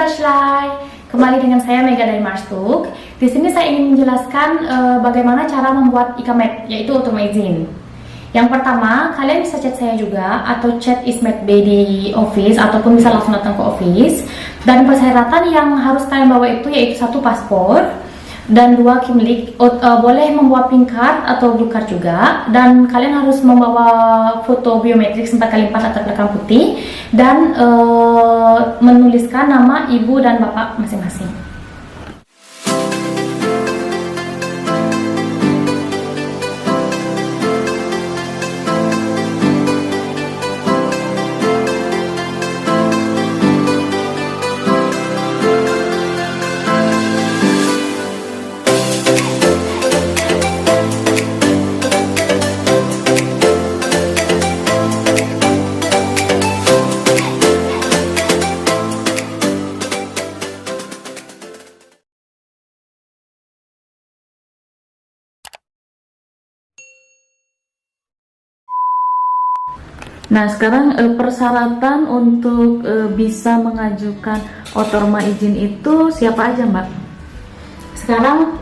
Searchlight, kembali dengan saya Mega dari Marstuk. Di sini saya ingin menjelaskan bagaimana cara membuat Ikamet, yaitu otomatis izin. Yang pertama, kalian bisa chat saya juga atau chat Ismet B di office ataupun bisa langsung datang ke office. Dan persyaratan yang harus kalian bawa itu yaitu 1 paspor dan 2 kimlik. Boleh membawa pink card atau blue card juga, dan kalian harus membawa foto biometrik 4x4 atau rekam putih dan menuliskan nama ibu dan bapak masing-masing. Nah, sekarang persyaratan untuk bisa mengajukan otorma izin itu siapa aja, Mbak? Sekarang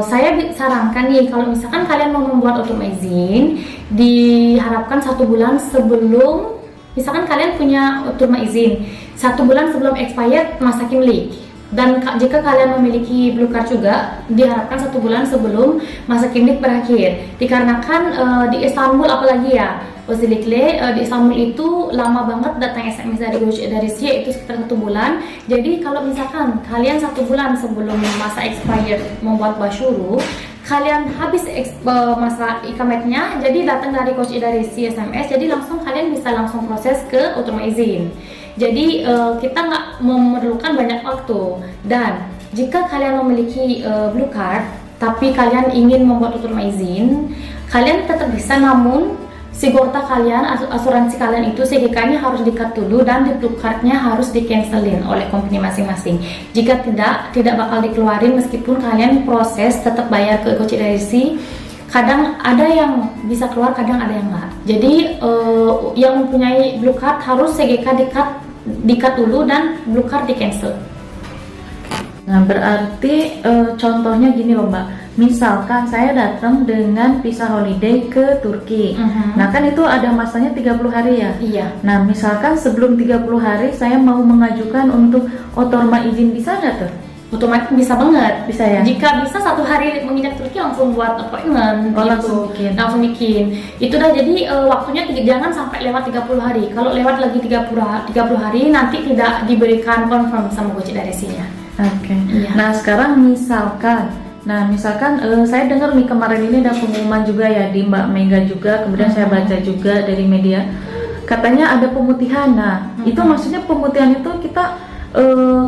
saya sarankan nih, kalau misalkan kalian mau membuat otorma izin, diharapkan 1 bulan sebelum, misalkan kalian punya otorma izin 1 bulan sebelum expired masa kimlik. Dan jika kalian memiliki blue card juga, diharapkan 1 bulan sebelum masa kimlik berakhir. Dikarenakan di Istanbul apalagi ya, Özellikle di Istanbul itu lama banget datang SMS dari SIA, itu sekitar 1 bulan. Jadi kalau misalkan kalian 1 bulan sebelum masa expired membuat basyuru, kalian habis masa ikametnya, jadi datang dari coach dari SIA SMS, jadi langsung kalian bisa langsung proses ke otorma izin. Jadi kita nggak memerlukan banyak waktu. Dan jika kalian memiliki blue card tapi kalian ingin membuat otorma izin, kalian tetap bisa, namun sigorta kalian, asuransi kalian itu CGK-nya harus di-cut dulu dan di blue card-nya harus di-cancelin oleh company masing-masing. Jika tidak bakal dikeluarin meskipun kalian proses tetap bayar ke Gojek. Kadang ada yang bisa keluar, kadang ada yang enggak. Jadi yang mempunyai blue card harus CGK di-cut dulu dan blue card di-cancel. Nah, berarti contohnya gini loh, Mbak. Misalkan saya datang dengan visa holiday ke Turki. Nah, kan itu ada masanya 30 hari ya? Iya. Nah, misalkan sebelum 30 hari saya mau mengajukan untuk otorma izin, bisa nggak tuh? Otomatis bisa banget. Bisa ya? Jika bisa 1 hari menginjak Turki langsung buat appointment. Langsung bikin. Itu dah, jadi waktunya jangan sampai lewat 30 hari. Kalau lewat lagi 30 hari nanti tidak diberikan confirm sama Gojek dari sini. Oke. Iya. Nah, sekarang misalkan saya dengar nih kemarin ini ada pengumuman juga ya di Mbak Mega juga, kemudian saya baca juga dari media, katanya ada pemutihan. Nah, itu maksudnya pemutihan itu kita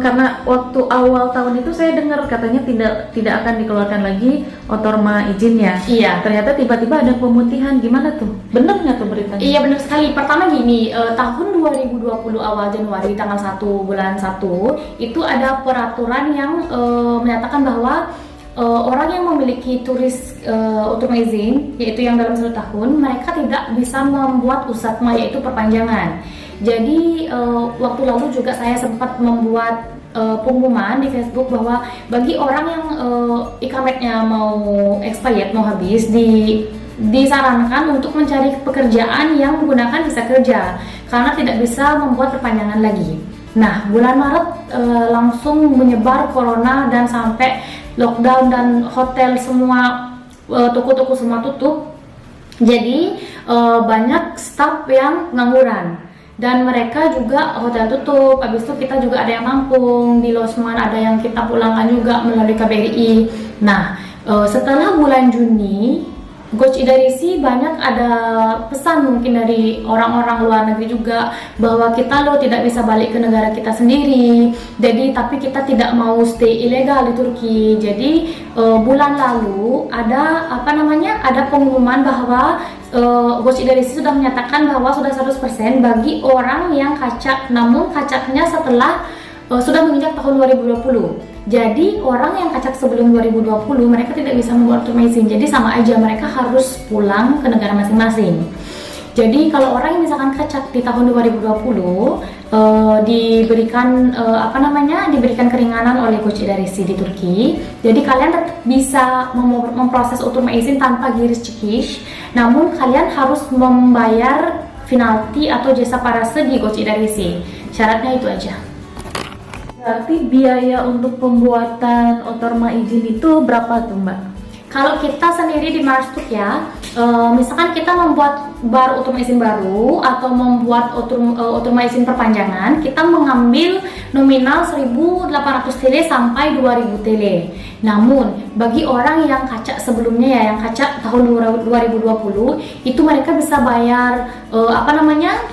karena waktu awal tahun itu saya dengar katanya tidak akan dikeluarkan lagi otorma izin ya. Iya. Ternyata tiba-tiba ada pemutihan, gimana tuh? Benar nggak tuh beritanya? Iya, benar sekali. Pertama gini, tahun 2020 awal Januari tanggal 1 bulan 1 itu ada peraturan yang menyatakan bahwa orang yang memiliki turis otorma izin, yaitu yang dalam 1 tahun, mereka tidak bisa membuat usatma, yaitu perpanjangan. Jadi waktu lalu juga saya sempat membuat pengumuman di Facebook bahwa bagi orang yang ikametnya mau expired, mau habis, disarankan untuk mencari pekerjaan yang menggunakan visa kerja karena tidak bisa membuat perpanjangan lagi. Nah, bulan Maret langsung menyebar corona dan sampai lockdown dan hotel semua, toko-toko semua tutup. Jadi banyak staff yang ngangguran dan mereka juga hotel tutup. Habis itu kita juga ada yang nampung di losmen, ada yang kita pulangkan juga melalui KBRI. Nah, setelah bulan Juni, Gojek dari sih banyak ada pesan mungkin dari orang-orang luar negeri juga bahwa kita loh tidak bisa balik ke negara kita sendiri. Jadi tapi kita tidak mau stay ilegal di Turki. Jadi bulan lalu ada ada pengumuman bahwa Gojek dari sih sudah menyatakan bahwa sudah 100% bagi orang yang kacak, namun kacaknya setelah sudah menginjak tahun 2020. Jadi orang yang kacak sebelum 2020 mereka tidak bisa membuat otorma izin. Jadi sama aja, mereka harus pulang ke negara masing-masing. Jadi kalau orang yang misalkan kacak di tahun 2020, diberikan keringanan oleh Coach Idaresi di Turki. Jadi kalian tetap bisa memproses oturma izin tanpa giris cekiş, namun kalian harus membayar penalti atau jasa parase di Coach Idaresi. Syaratnya itu aja. Berarti biaya untuk pembuatan oturma izin itu berapa tuh Mbak? Kalau kita sendiri di Marstuk ya, misalkan kita membuat oturma izin baru atau membuat oturma izin perpanjangan, kita mengambil nominal 1.800 TL sampai 2.000 TL. Namun bagi orang yang kacak sebelumnya ya, yang kacak tahun 2020, itu mereka bisa bayar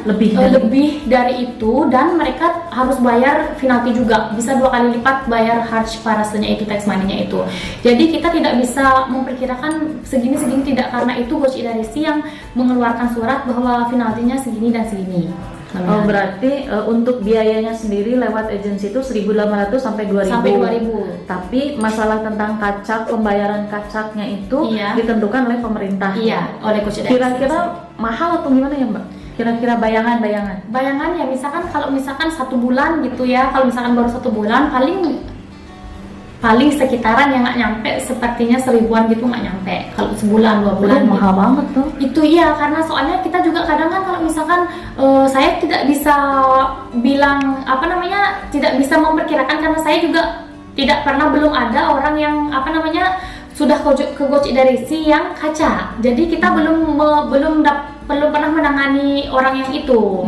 lebih dari itu, dan mereka harus bayar penalti juga, bisa 2 kali lipat bayar harch parasenya itu, tax money-nya itu. Jadi kita tidak bisa memperkirakan segini tidak, karena itu Coach Idaresi yang mengeluarkan surat bahwa penaltinya segini dan segini. Oh, berarti untuk biayanya sendiri lewat agensi itu 1.800 sampai 2.000. Sampai 2.000. Tapi masalah tentang kacak, pembayaran kacaknya itu ditentukan oleh pemerintah. Iya, oleh Coach Idaresi. Kira-kira mahal atau gimana ya Mbak? Kira-kira bayangan? Bayangan ya, kalau misalkan 1 bulan gitu ya, kalau misalkan baru 1 bulan paling sekitaran yang nggak nyampe, sepertinya 1.000-an gitu, nggak nyampe. Kalau sebulan 2 bulan mahal banget tuh. Itu iya, karena soalnya kita juga kadang kan kalau misalkan saya tidak bisa bilang tidak bisa memperkirakan, karena saya juga belum ada orang yang sudah ke Coach Idaresi yang kaca. Jadi kita belum pernah menangani orang yang itu.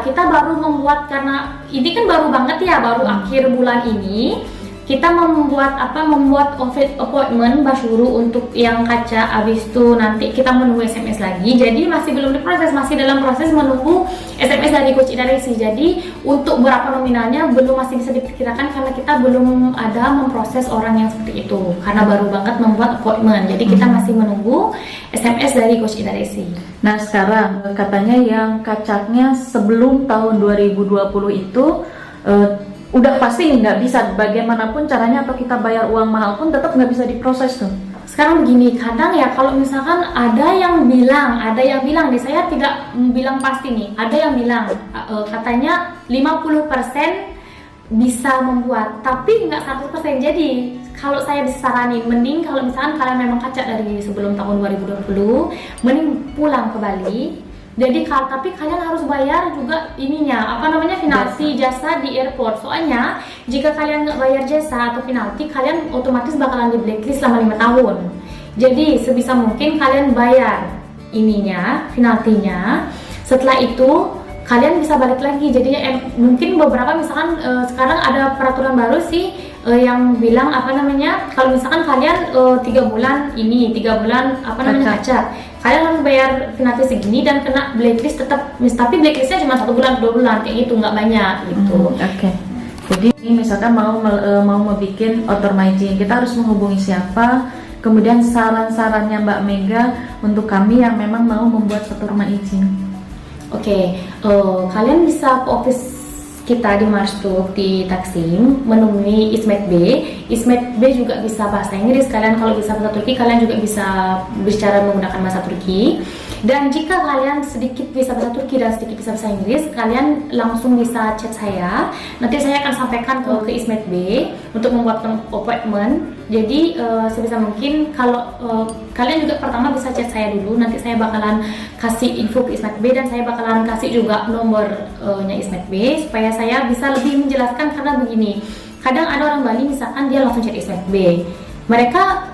Kita baru membuat, karena ini kan baru banget ya, baru akhir bulan ini kita membuat appointment basyuru untuk yang kaca. Abis itu nanti kita menunggu SMS lagi. Jadi masih belum diproses, masih dalam proses menunggu SMS dari Coach Idaresi. Jadi untuk berapa nominalnya masih bisa diperkirakan, karena kita belum ada memproses orang yang seperti itu, karena baru banget membuat appointment. Jadi kita masih menunggu SMS dari Coach Idaresi. Nah sekarang katanya yang kacaknya sebelum tahun 2020 itu udah pasti nggak bisa, bagaimanapun caranya atau kita bayar uang mahal pun tetap nggak bisa diproses tuh. Sekarang begini, kadang ya kalau misalkan ada yang bilang nih, saya tidak bilang pasti nih, ada yang bilang katanya 50% bisa membuat, tapi nggak 100%. Jadi kalau saya bisa saranin, mending kalau misalkan kalian memang kacak dari sebelum tahun 2020, mending pulang ke Bali. Jadi tapi kalian harus bayar juga penalti jasa di airport. Soalnya jika kalian nggak bayar jasa atau penalti, kalian otomatis bakalan di blacklist selama 5 tahun. Jadi sebisa mungkin kalian bayar penaltinya. Setelah itu kalian bisa balik lagi. Jadinya mungkin beberapa misalkan sekarang ada peraturan baru sih yang bilang kalau misalkan kalian 3 bulan kacat, kalian harus bayar penalti segini dan kena blacklist tetap, tapi blacklistnya cuma 1 bulan 2 bulan kayak gitu, nggak banyak gitu. Oke. Jadi misalkan mau membuat oturma izin, kita harus menghubungi siapa? Kemudian saran-sarannya Mbak Mega untuk kami yang memang mau membuat oturma izin. Oke, kalian bisa ke office kita di Marstuk di Taksim menemui Ismet B. Ismet B juga bisa bahasa Inggris. Kalian kalau bisa bahasa Turki, kalian juga bisa bicara menggunakan bahasa Turki. Dan jika kalian sedikit bisa bahasa Turki dan sedikit bisa bahasa Inggris, kalian langsung bisa chat saya. Nanti saya akan sampaikan ke Ismet B untuk membuat appointment. Jadi sebisa mungkin kalau kalian juga pertama bisa chat saya dulu. Nanti saya bakalan kasih info ke Ismet B, dan saya bakalan kasih juga nomornya Ismet B supaya saya bisa lebih menjelaskan. Karena begini, kadang ada orang Bali misalkan dia langsung chat Ismet B, mereka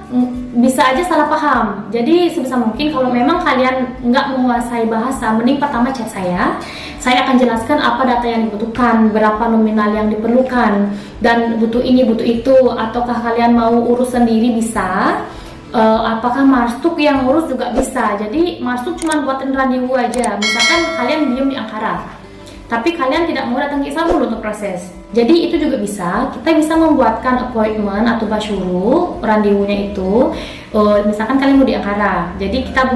bisa aja salah paham. Jadi sebisa mungkin kalau memang kalian nggak menguasai bahasa, mending pertama chat saya. Saya akan jelaskan apa data yang dibutuhkan, berapa nominal yang diperlukan, dan butuh ini butuh itu. Ataukah kalian mau urus sendiri bisa, apakah Marstuk yang urus juga bisa. Jadi Marstuk cuma buatin randevu aja. Misalkan kalian diem di Ankara, tapi kalian tidak mau datang ke Istanbul untuk proses, jadi itu juga bisa. Kita bisa membuatkan appointment atau basyuru, randevunya itu misalkan kalian mau di Ankara, jadi kita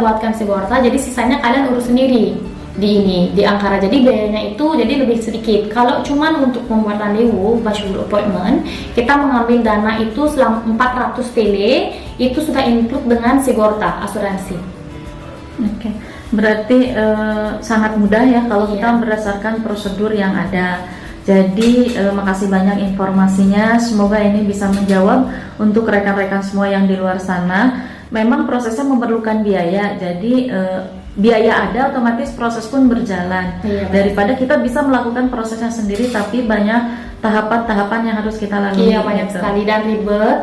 buatkan Sigorta, jadi sisanya kalian urus sendiri di Ankara. Jadi biayanya itu jadi lebih sedikit. Kalau cuman untuk membuat randevu basyuru appointment, kita mengambil dana itu selama 400 TL, itu sudah include dengan Sigorta asuransi. Oke. Berarti sangat mudah ya kalau Iya. kita berdasarkan prosedur yang ada. Jadi makasih banyak informasinya. Semoga ini bisa menjawab untuk rekan-rekan semua yang di luar sana. Memang prosesnya memerlukan biaya. Jadi biaya ada, otomatis proses pun berjalan. Iya, Daripada kita bisa melakukan prosesnya sendiri, tapi banyak tahapan-tahapan yang harus kita lalui. Iya, banyak gitu. sekali dan ribet.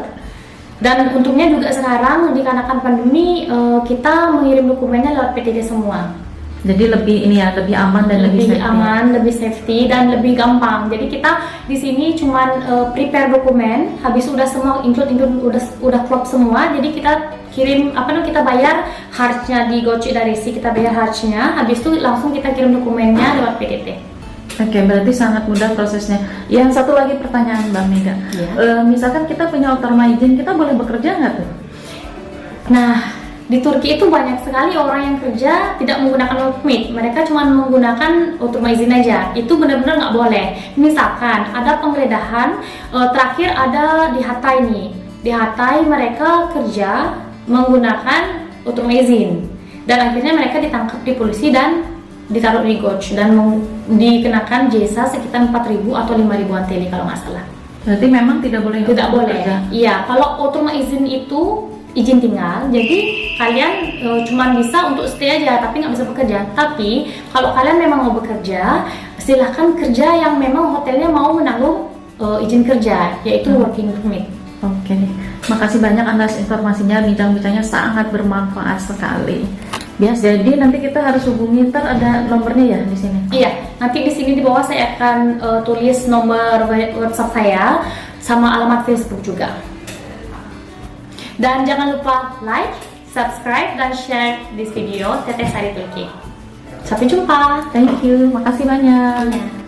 Dan untungnya juga sekarang dikarenakan pandemi kita mengirim dokumennya lewat PTT semua. Jadi lebih ini ya, lebih aman dan lebih safety. aman, lebih safety dan lebih gampang. Jadi kita di sini cuman prepare dokumen, habis udah semua include udah klop semua. Jadi kita kirim kita bayar harusnya di Gojek dari si kita bayar harusnya, habis itu langsung kita kirim dokumennya lewat PTT. Oke, berarti sangat mudah prosesnya. Yang satu lagi pertanyaan Mbak Mega. Iya. Misalkan kita punya otorma izin, kita boleh bekerja nggak tuh? Nah, di Turki itu banyak sekali orang yang kerja tidak menggunakan work permit. Mereka cuma menggunakan otorma izin aja. Itu benar-benar nggak boleh. Misalkan ada penggeledahan, terakhir ada di Hatay nih. Di Hatay mereka kerja menggunakan otorma izin. Dan akhirnya mereka ditangkap di polisi dan ditaruh di Goj dan dikenakan jasa sekitar 4.000 atau 5.000 TL kalau nggak salah. Berarti memang tidak boleh. Tidak boleh. bekerja. Iya, kalau otorma izin itu izin tinggal, jadi kalian cuma bisa untuk stay aja, tapi nggak bisa bekerja. Tapi kalau kalian memang mau bekerja, silahkan kerja yang memang hotelnya mau menanggung izin kerja, yaitu working permit. Oke, makasih banyak atas informasinya. Bincang-bincangnya sangat bermanfaat sekali. Bias, jadi nanti kita harus hubungi, ntar ada nomornya ya di sini. Iya, nanti di sini di bawah saya akan tulis nomor WhatsApp saya sama alamat Facebook juga. Dan jangan lupa like, subscribe, dan share this video Teteh Sari Turki. Sampai jumpa. Thank you, makasih banyak. Ya.